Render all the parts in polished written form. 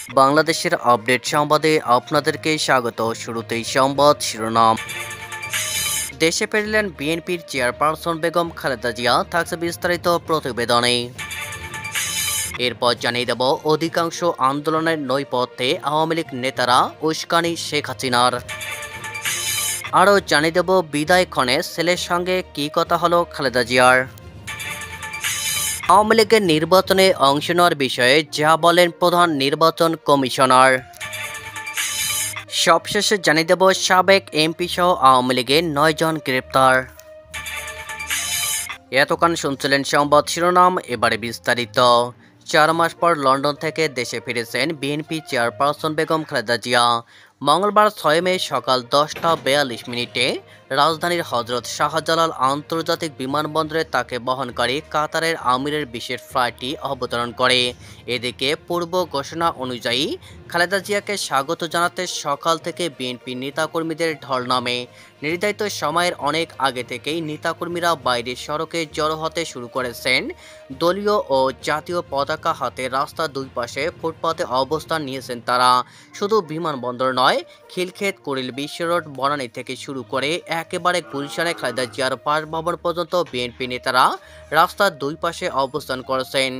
বাংলাদেশের আপডেট সংবাদে আপনাদেরকে স্বাগত। শুরুতেই সংবাদ শিরোনাম। দেশে ফিরলেন বিএনপির চেয়ারপারসন বেগম খালেদা জিয়া, থাকছে বিস্তারিত প্রতিবেদনে। এরপর জানিয়ে দেব অধিকাংশ আন্দোলনের নৈপথ্যে আওয়ামী লীগ নেতারা উস্কানি শেখ হাসিনার। আরও জানিয়ে দেব বিদায় ক্ষণে ছেলের সঙ্গে কী কথা হলো খালেদা জিয়ার। আওয়ামী লীগের নির্বাচনে অংশ নেওয়ার বিষয়ে যা বলেন প্রধান নির্বাচন কমিশনার। সবশেষে জানিয়ে দেব সাবেক এমপি সহ আওয়ামী লীগের 9 জন গ্রেপ্তার। এতক্ষণ শুনছিলেন সংবাদ শিরোনাম, এবারে বিস্তারিত। 4 মাস পর লন্ডন থেকে দেশে ফিরেছেন বিএনপি চেয়ারপারসন বেগম খালেদা জিয়া। মঙ্গলবার 6 মে সকাল 10টা 42 মিনিটে রাজধানীর হজরত শাহজালাল আন্তর্জাতিক বিমানবন্দরে তাকে বহনকারী কাতারের আমিরের বিশেষ ফ্লাইটটি অবতরণ করে। এদিকে পূর্ব ঘোষণা অনুযায়ী খালেদা জিয়াকে স্বাগত জানাতে সকাল থেকে বিএনপি নেতাকর্মীদের ঢল নামে। নির্ধারিত সময়ের অনেক আগে থেকেই নেতাকর্মীরা বাইরের সড়কে জড়ো হতে শুরু করেছেন। দলীয় ও জাতীয় পতাকা হাতে রাস্তার দুই পাশে ফুটপাতে অবস্থান নিয়েছেন তারা। শুধু বিমানবন্দর নয়, খিলক্ষেত, কুড়িল, বিশ্ব রোড, বনানী থেকে শুরু করে একেবারে গুলশানে খালেদা জিয়ার বাসভবন পর্যন্ত বিএনপি নেতারা রাস্তার দুই পাশে অবস্থান করেছেন।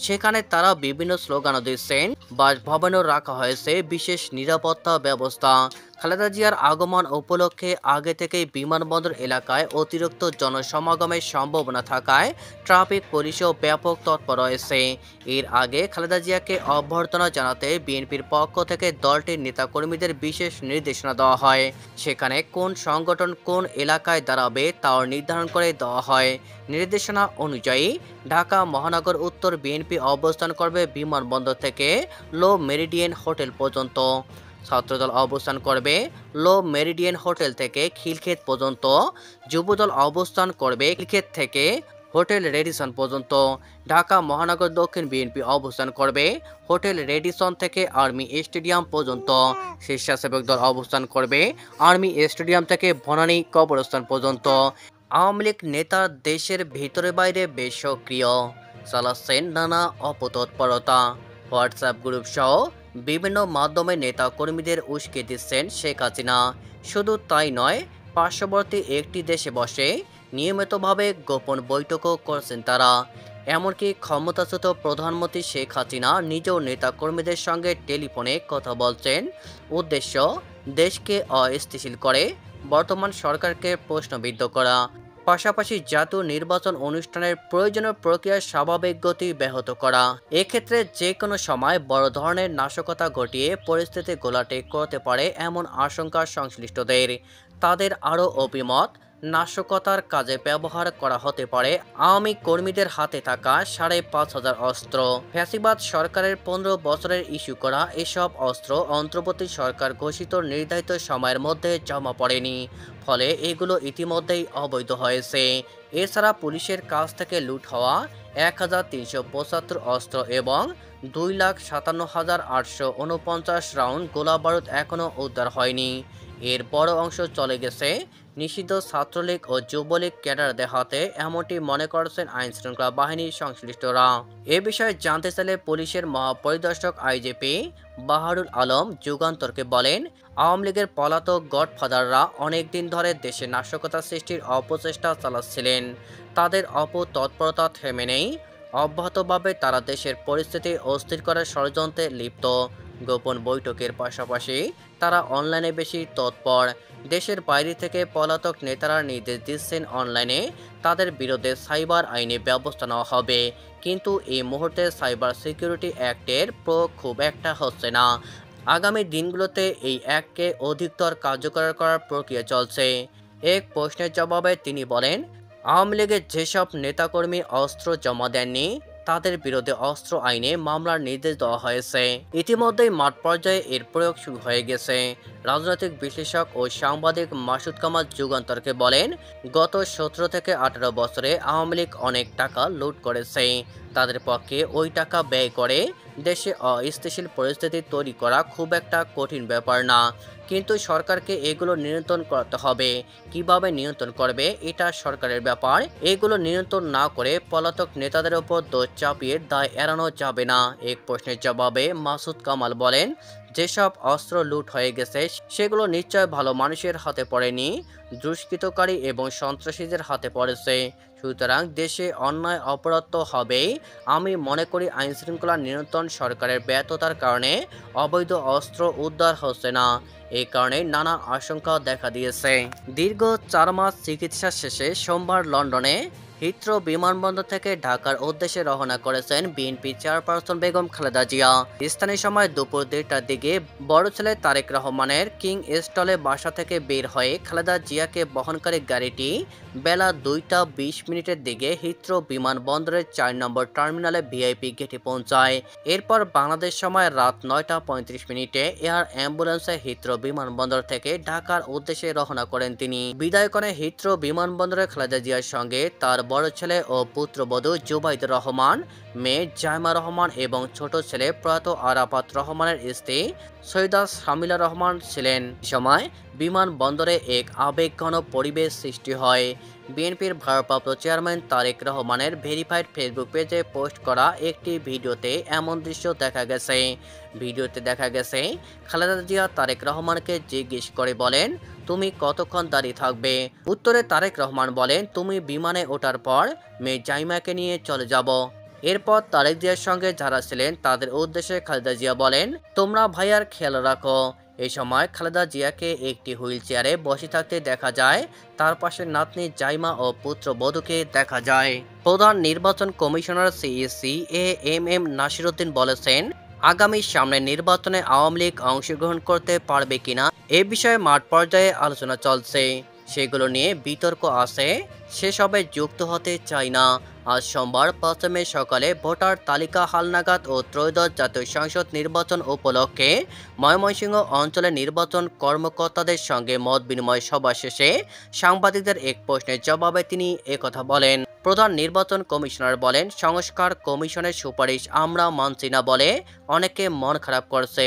সেখানে তারা বিভিন্ন স্লোগানও দিচ্ছেন। বাসভবনেও রাখা হয়েছে বিশেষ নিরাপত্তা ব্যবস্থা। খালেদা জিয়ার আগমন উপলক্ষে আগে থেকেই বিমানবন্দর এলাকায় অতিরিক্ত জনসমাগমের সম্ভাবনা থাকায় ট্রাফিক পুলিশও ব্যাপক তৎপর রয়েছে। এর আগে খালেদা জিয়াকে অভ্যর্থনা জানাতে বিএনপির পক্ষ থেকে দলটির নেতাকর্মীদের বিশেষ নির্দেশনা দেওয়া হয়। সেখানে কোন সংগঠন কোন এলাকায় দাঁড়াবে তাও নির্ধারণ করে দেওয়া হয়। নির্দেশনা অনুযায়ী ঢাকা মহানগর উত্তর বিএনপি অবস্থান করবে বিমানবন্দর থেকে লো মেরিডিয়ান হোটেল পর্যন্ত। ছাত্রদল অবস্থান করবে লো মেরিডিয়ান হোটেল থেকে খিলক্ষেত পর্যন্ত। যুবদল অবস্থান করবে খিলক্ষেত থেকে হোটেল রেডিসন পর্যন্ত। ঢাকা মহানগর দক্ষিণ বিএনপি অবস্থান করবে হোটেল রেডিসন থেকে আর্মি স্টেডিয়াম পর্যন্ত। স্বেচ্ছাসেবক দল অবস্থান করবে আর্মি স্টেডিয়াম থেকে বনানী কবরস্থান পর্যন্ত। আওয়ামী লীগ নেতা দেশের ভিতরে বাইরে বেশ সক্রিয়, চালাচ্ছেন নানা অপতৎপরতা। হোয়াটসঅ্যাপ গ্রুপ সহ বিভিন্ন মাধ্যমে নেতা কর্মীদের উস্কে দিচ্ছেন শেখ হাসিনা। শুধু তাই নয়, পার্শ্ববর্তী একটি দেশে বসে নিয়মিতভাবে গোপন বৈঠকও করছেন তারা। এমনকি ক্ষমতাচ্যুত প্রধানমন্ত্রী শেখ হাসিনা নিজেও নেতা কর্মীদের সঙ্গে টেলিফোনে কথা বলছেন। উদ্দেশ্য দেশকে অস্থিতিশীল করে বর্তমান সরকারকে প্রশ্নবিদ্ধ করা, পাশাপাশি জাতীয় নির্বাচন অনুষ্ঠানের প্রয়োজনীয় প্রক্রিয়ার স্বাভাবিক গতি ব্যাহত করা। এক্ষেত্রে যে কোনো সময় বড় ধরনের নাশকতা ঘটিয়ে পরিস্থিতি ঘোলাটে করতে পারে এমন আশঙ্কা সংশ্লিষ্টদের। তাদের আরও অভিমত, নাশকতার কাজে ব্যবহার করা হতে পারে আওয়ামী কর্মীদের হাতে থাকা 5,500 অস্ত্র। ফ্যাসিবাদ সরকারের 15 বছরের ইস্যু করা এসব অস্ত্র অন্তর্বর্তী সরকার ঘোষিত নির্ধারিত সময়ের মধ্যে জমা পড়েনি, ফলে এগুলো ইতিমধ্যেই অবৈধ হয়েছে। এছাড়া পুলিশের কাছ থেকে লুট হওয়া 1,375 অস্ত্র এবং 2,57,849 রাউন্ড গোলাবারুদ এখনও উদ্ধার হয়নি। এর বড় অংশ চলে গেছে নিষিদ্ধ ছাত্রলীগ ও যুবলীগ ক্যাডারদের হাতে, এমনটি মনে করছেন আইনশৃঙ্খলা বাহিনীর সংশ্লিষ্টরা। এ বিষয়ে জানতে চাইলে পুলিশের মহাপরিদর্শক আইজিপি বাহারুল আলম যুগান্তরকে বলেন, আওয়ামী লীগের পলাতক গডফাদাররা অনেকদিন ধরে দেশে নাশকতা সৃষ্টির অপচেষ্টা চালাচ্ছিলেন। তাদের অপতৎপরতা থেমে নেই। অব্যাহতভাবে তারা দেশের পরিস্থিতি অস্থির করার ষড়যন্ত্রে লিপ্ত। গোপন বৈঠকের পাশাপাশি তারা অনলাইনে বেশি তৎপর। দেশের বাইরে থেকে পলাতক নেতারা নির্দেশ দিচ্ছেন অনলাইনে তাদের বিরুদ্ধে সাইবার আইনে ব্যবস্থা নেওয়া হবে। কিন্তু এই মুহূর্তে সাইবার সিকিউরিটি অ্যাক্টের প্রয়োগ খুব একটা হচ্ছে না। আগামী দিনগুলোতে এই অ্যাক্টকে অধিকতর কার্যকর করার প্রক্রিয়া চলছে। এক প্রশ্নের জবাবে তিনি বলেন, আওয়ামী লীগের যেসব নেতাকর্মী অস্ত্র জমা দেননি তাদের বিরুদ্ধে অস্ত্র আইনে মামলার নির্দেশ দেওয়া হয়েছে। ইতিমধ্যেই মাঠ পর্যায়ে এর প্রয়োগ শুরু হয়ে গেছে। রাজনৈতিক বিশ্লেষক ও সাংবাদিক মাসুদ কামাল যুগান্তরকে বলেন, গত 17 থেকে 18 বছরে আওয়ামী লীগ অনেক টাকা লুট করেছে। তাদের পক্ষে ওই টাকা ব্যয় করে দেশে অস্থিতিশীল পরিস্থিতি তৈরি করা খুব একটা কঠিন ব্যাপার না। কিন্তু সরকারকে এগুলো নিয়ন্ত্রণ করতে হবে। কিভাবে নিয়ন্ত্রণ করবে এটা সরকারের ব্যাপার। এগুলো নিয়ন্ত্রণ না করে পলাতক নেতাদের উপর দোষ চাপিয়ে দায় এড়ানো যাবে না। এক প্রশ্নের জবাবে মাসুদ কামাল বলেন, যেসব অস্ত্র লুট হয়ে গেছে সেগুলো নিশ্চয় ভালো মানুষের হাতে পড়েনি, দুষ্কৃতকারী এবং সন্ত্রাসীদের হাতে পড়েছে। সুতরাং দেশে অন্যায় অপরাধ তো হবেই। আমি মনে করি আইনশৃঙ্খলা নিয়ন্ত্রণ সরকারের ব্যর্থতার কারণে অবৈধ অস্ত্র উদ্ধার হচ্ছে না। এই কারণে নানা আশঙ্কা দেখা দিয়েছে। দীর্ঘ 4 মাস চিকিৎসা শেষে সোমবার লন্ডনে হিথ্রো বিমানবন্দর থেকে ঢাকার উদ্দেশ্যে রওনা করেছেন বিএনপি চেয়ারপারসন বেগম খালেদা জিয়া। স্থানীয় সময় দুপুর 2টার দিকে বড় ছেলে তারেক রহমানের কিং স্টলে বাসা থেকে বের হয়ে খালেদা জিয়াকে বহনকারী গাড়িটি বেলা 2টা 20 মিনিটের দিকে হিথ্রো বিমানবন্দরের 4 নম্বর টার্মিনালে ভিআইপি গেটে পৌঁছায়। এরপর বাংলাদেশ সময় রাত 9টা 35 মিনিটে এয়ার অ্যাম্বুলেন্সে হিথ্রো বিমানবন্দর থেকে ঢাকার উদ্দেশ্যে রওনা করেন তিনি। বিদায় করে হিথ্রো বিমানবন্দরে খালেদা জিয়ার সঙ্গে তার বড় ছেলে ও পুত্রবধূ জুবাইদুর রহমান, মেয়ে জাইমা রহমান এবং ছোট ছেলে প্রয়াত আরাফাত রহমানের স্ত্রী সৈয়দা শামিলা রহমান ছিলেন। সময় বিমানবন্দরে এক আবেগঘন পরিবেশ সৃষ্টি হয়। বিএনপির ভারপ্রাপ্ত চেয়ারম্যান তারেক রহমানের ভেরিফাইড ফেসবুক পেজে পোস্ট করা একটি ভিডিওতে এমন দৃশ্য দেখা গেছে। ভিডিওতে দেখা গেছে খালেদা জিয়া তারেক রহমানকে জিজ্ঞেস করে বলেন, তুমি কতক্ষণ দাঁড়িয়ে থাকবে? উত্তরে তারেক রহমান বলেন, তুমি বিমানে ওঠার পর মেয়ে জাইমাকে নিয়ে চলে যাব। এরপর তারেক জিয়ার সঙ্গে যারা ছিলেন তাদের উদ্দেশ্যে খালেদা জিয়া বলেন, তোমরা ভাইয়ার খেয়াল রাখো। এই সময় খালেদা জিয়াকে একটি হুইল চেয়ারে বসে থাকতে দেখা যায়। তার পাশে নাতনি জাইমা ও পুত্রবধূকে দেখা যায়। প্রধান নির্বাচন কমিশনার সিইসি এএমএম নাসিরউদ্দিন বলেছেন, আগামী সামনের নির্বাচনে আওয়ামী লীগ অংশগ্রহণ করতে পারবে কিনা এ বিষয়ে মাঠ পর্যায়ে আলোচনা চলছে। সেগুলো নিয়ে বিতর্ক আছে, সেসবে যুক্ত হতে চাই না। আজ সোমবার 5 মে সকালে ভোটার তালিকা হালনাগাদ ও ত্রয়োদশ জাতীয় সংসদ নির্বাচন উপলক্ষে ময়মনসিংহ অঞ্চলের নির্বাচন কর্মকর্তাদের সঙ্গে মত বিনিময় সভা শেষে সাংবাদিকদের এক প্রশ্নের জবাবে তিনি একথা বলেন। প্রধান নির্বাচন কমিশনার বলেন, সংস্কার কমিশনের সুপারিশ আমরা মানছি না বলে অনেকে মন খারাপ করছে।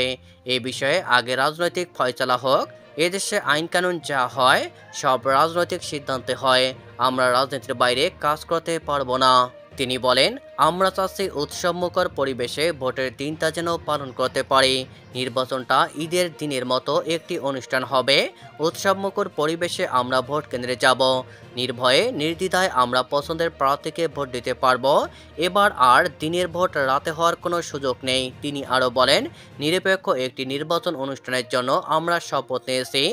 এ বিষয়ে আগে রাজনৈতিক ফয়সালা হোক। এদেশে আইন কানুন যা হয় সব রাজনৈতিক সিদ্ধান্তে হয়। আমরা রাজনীতির বাইরে কাজ করতে পারবো না। তিনি বলেন, আমরা চাচ্ছি উৎসবমুখর পরিবেশে ভোটের দিনটা যেন পালন করতে পারি। নির্বাচনটা ঈদের দিনের মতো একটি অনুষ্ঠান হবে। উৎসবমুখর পরিবেশে আমরা ভোট কেন্দ্রে যাব। নির্ভয়ে নির্দ্বিধায় আমরা পছন্দের প্রার্থীকে ভোট দিতে পারবো। এবার আর দিনের ভোট রাতে হওয়ার কোনো সুযোগ নেই। তিনি আরও বলেন, নিরপেক্ষ একটি নির্বাচন অনুষ্ঠানের জন্য আমরা শপথ নিয়েছি।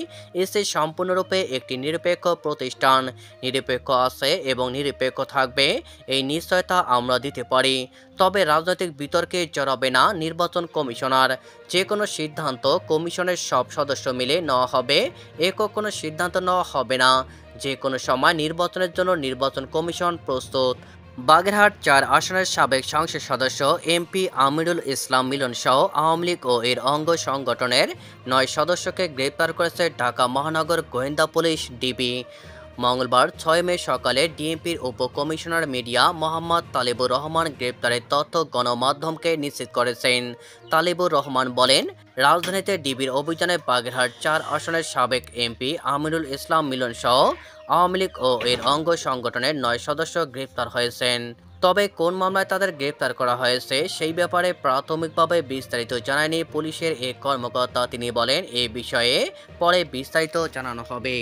এসে সম্পূর্ণরূপে একটি নিরপেক্ষ প্রতিষ্ঠান, নিরপেক্ষ আছে এবং নিরপেক্ষ থাকবে, এই নিশ্চয়তা আমরা দিতে পারি। তবে রাজনৈতিক বিতর্কে জড়াবে না নির্বাচন কমিশনার। যে কোনো সিদ্ধান্ত কমিশনের সব সদস্য মিলে নেওয়া হবে, একক কোনো সিদ্ধান্ত নেওয়া হবে না। যে কোনো সময় নির্বাচনের জন্য নির্বাচন কমিশন প্রস্তুত। বাগেরহাট 4 আসনের সাবেক সংসদ সদস্য এমপি আমিরুল ইসলাম মিলন সহ আওয়ামী লীগ ও এর অঙ্গ সংগঠনের 9 সদস্যকে গ্রেপ্তার করেছে ঢাকা মহানগর গোয়েন্দা পুলিশ ডিবি। মঙ্গলবার 6 মে সকালে ডিএমপির উপকমিশনার মিডিয়া মোহাম্মদ তালিবুর রহমান গ্রেপ্তারের তথ্য গণমাধ্যমকে নিশ্চিত করেছেন। তালিবুর রহমান বলেন, রাজধানীতে ডিবির অভিযানে বাগেরহাট 4 আসনের সাবেক এমপি আমিরুল ইসলাম মিলন সহ আওয়ামী লীগ ও এর অঙ্গ সংগঠনের 9 সদস্য গ্রেপ্তার হয়েছেন। তবে কোন মামলায় তাদের গ্রেপ্তার করা হয়েছে সেই ব্যাপারে প্রাথমিকভাবে বিস্তারিত জানায়নি পুলিশের এক কর্মকর্তা। তিনি বলেন, এ বিষয়ে পরে বিস্তারিত জানানো হবে।